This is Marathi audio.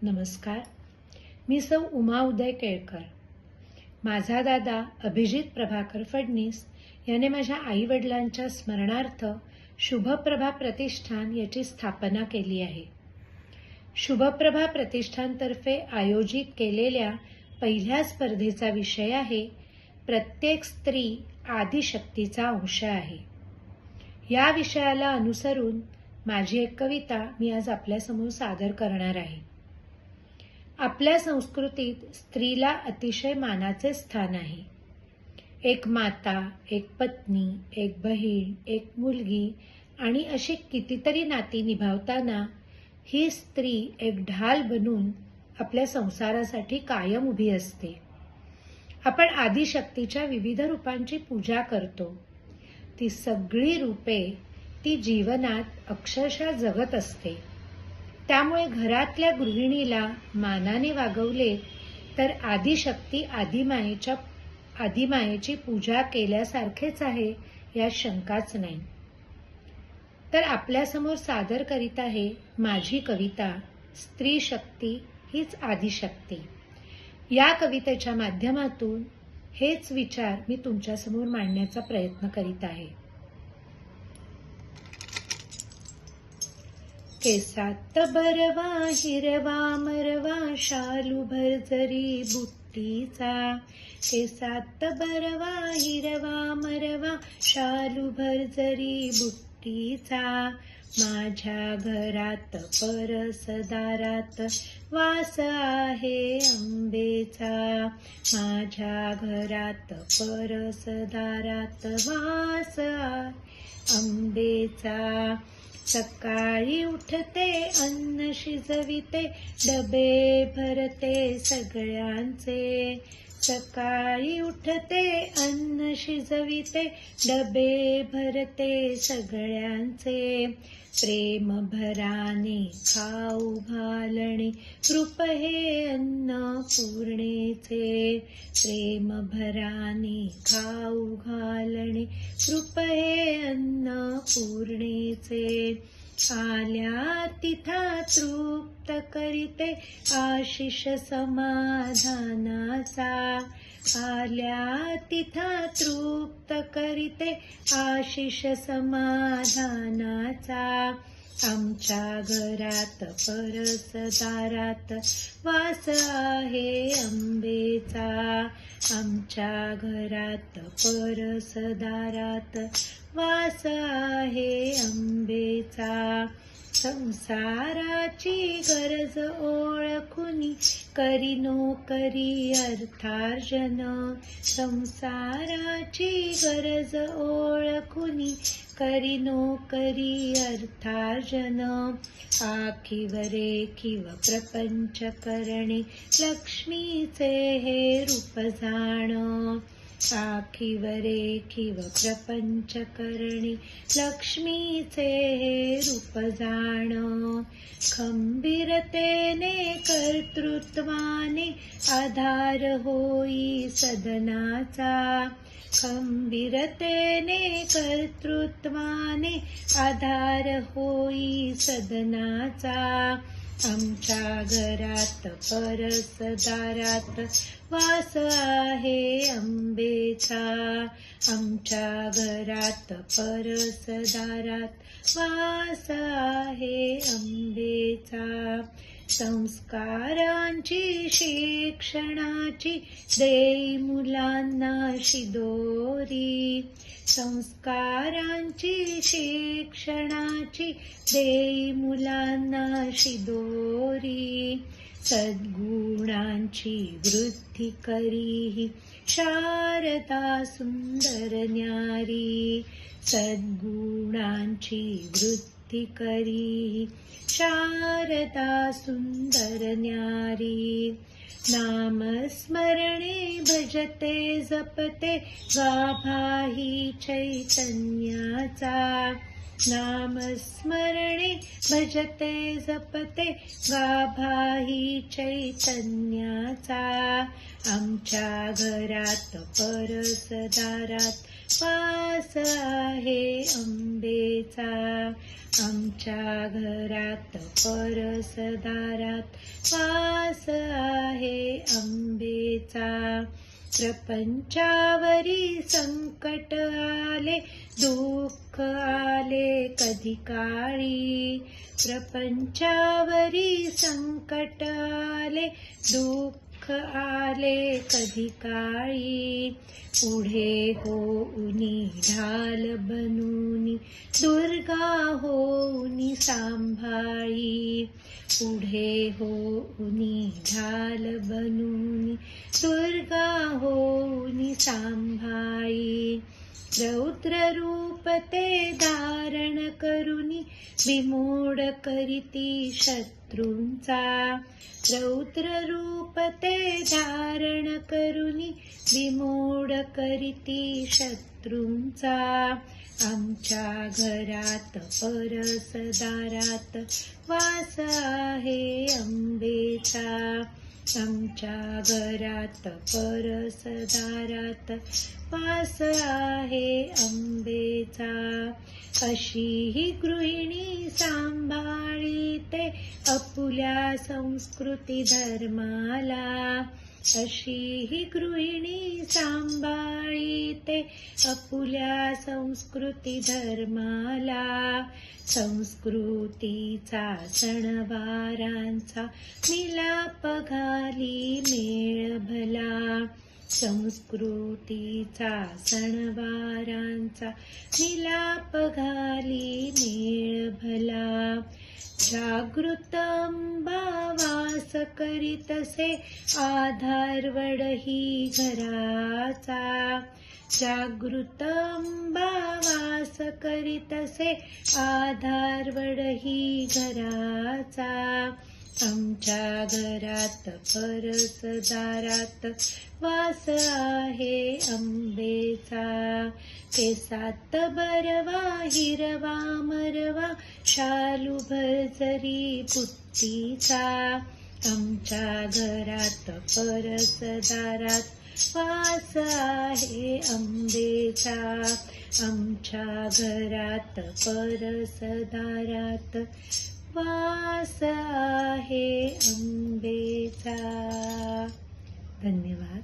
नमस्कार. मी सौ उमा उदय केळकर. माझा दादा अभिजित प्रभाकर फडणीस याने माझ्या आई-वडिलांच्या स्मरणार्थ शुभप्रभा प्रतिष्ठान याची स्थापना केली आहे. शुभप्रभा प्रतिष्ठानतर्फे आयोजित केलेल्या पहिल्या स्पर्धेचा विषय आहे प्रत्येक स्त्री आदिशक्तीचा अंश आहे. या विषयाला अनुसरून माझी एक कविता मी आज आपल्यासमोर सादर करणार आहे. आपल्या संस्कृतीत स्त्रीला अतिशय मानाचे स्थान आहे. एक माता, एक पत्नी, एक बहीण, एक मुलगी आणि अशी कितीतरी नाती निभावताना ही स्त्री एक ढाल बनून आपल्या संसारासाठी कायम उभी असते. आपण आदिशक्तीच्या विविध रूपांची पूजा करतो. ती सगळी रूपे ती जीवनात अक्षरशः जगत असते. त्यामुळे घरातल्या गृहिणीला मानाने वागवले तर आदिशक्ती आदिमायेची पूजा केल्यासारखेच आहे, यात शंकाच नाही. तर आपल्यासमोर सादर करीत आहे माझी कविता स्त्री शक्ती हीच आदिशक्ती. या कवितेच्या माध्यमातून हेच विचार मी तुमच्यासमोर मांडण्याचा प्रयत्न करीत आहे. केसात बरवा हिरवा मरवा शालू भरजरी बुट्टीचा. केसात बरवा हिरवा मरवा शालू भरजरी बुट्टीचा. माझ्या घरात परसदारात वास आहे आंबेचा. माझ्या घरात परसदारात वास आहे आंबेचा. सकाळी उठते अन्न शिजविते डबे भरते सगळ्यांचे. सकाळी उठते अन्न शिजविते डबे भरते सगळ्यांचे. प्रेम भराने खाऊ घालणे रूप हे अन्नपूर्णेचे. प्रेम भराने खाऊ घालणे रूप हे अन्नपूर्णेचे. आल्या तिथा तृप्त करीते आशिष समाधानाचा. आल्या तिथा तृप्त करीते आशिष समाधानाचा. आमच्या घरात परसदारात वास आहे आंबेचा. आमच्या घरात परसदारात वास आहे आंबेचा. संसाराची गरज ओळखुनी करी नोकरी अर्थार्जन. संसाराची गरज ओळखुनी करी नोकरी अर्थार्जन. आखीव प्रपंच करणे लक्ष्मीचे हे रूप जाण. आखीव प्रपंच करणे लक्ष्मीचे हे रूप जाण. खंबीरतेने कर्तृत्वाने आधार होई सदनाचा. खंबीरतेने कर्तृत्वाने आधार होई सदनाचा. आमच्या घरात परसदारात वास आहे आंबेचा. आमच्या घरात परसदारात वास आहे आंबेचा. संस्कारांची शिक्षणाची देई मुलांना शिदोरी. संस्कारांची शिक्षणाची देई मुलांना शिदोरी. सद्गुणांची वृद्धी करीही शारदा सुंदर न्यारी. सद्गुणांची वृद्धी करीही शारदा सुंदर न्यारी. नामस्मरणे भजते जपते गाभाही चैतन्याचा. नामस्मरणे भजते जपते गाभाही चैतन्याचा. आमच्या घरात परसदारात वास आहे अंबेचा. आमच्या घरात परसदारात वास आहे अंबेचा. प्रपंचावरी संकट आले, दुःख आले कधी काळी. प्रपंचावरी संकट आले, दुःख आले कधी काळी. पुढे होऊनी ढाल बनूनी, दुर्गा होऊनी सांभाळी. पुढे होऊनी ढाल बनूनी, दुर्गा होऊनी सांभाळी. रौद्र रूप ते धारण करुनी, बिमोड करीती शत्रूंचा. रौद्र रूप ते धारण करुनी, बिमोड करीती शत्रूंचा. आमच्या घरात परसदारात वास आहे अंबेचा. आमच्या घरात परसदारात वास आहे अंबेचा. अशी ही गृहिणी सांभाळीते आपुल्या संस्कृती धर्माला. अशी ही गृहिणी सांभाळीते आपुल्या संस्कृती धर्माला. संस्कृतीचा सणवारांचा मिलाप घाली मेळ भला. संस्कृतीचा सणवारांचा मिलाप घाली मेळ भला. जागृत अंबा वास करीतसे, आधारवड ही घराचा. जागृत अंबा वास करीतसे, आधारवड ही घराचा. आमच्या घरात परसदारात वास आहे अंबेचा. केसात बरवा हिरवा मरवा, शालू भरजरी बुट्टीचा. आमच्या घरात परसदारात वास आहे अंबेचा. आमच्या घरात परसदारात वास आहे अंबेचा. धन्यवाद.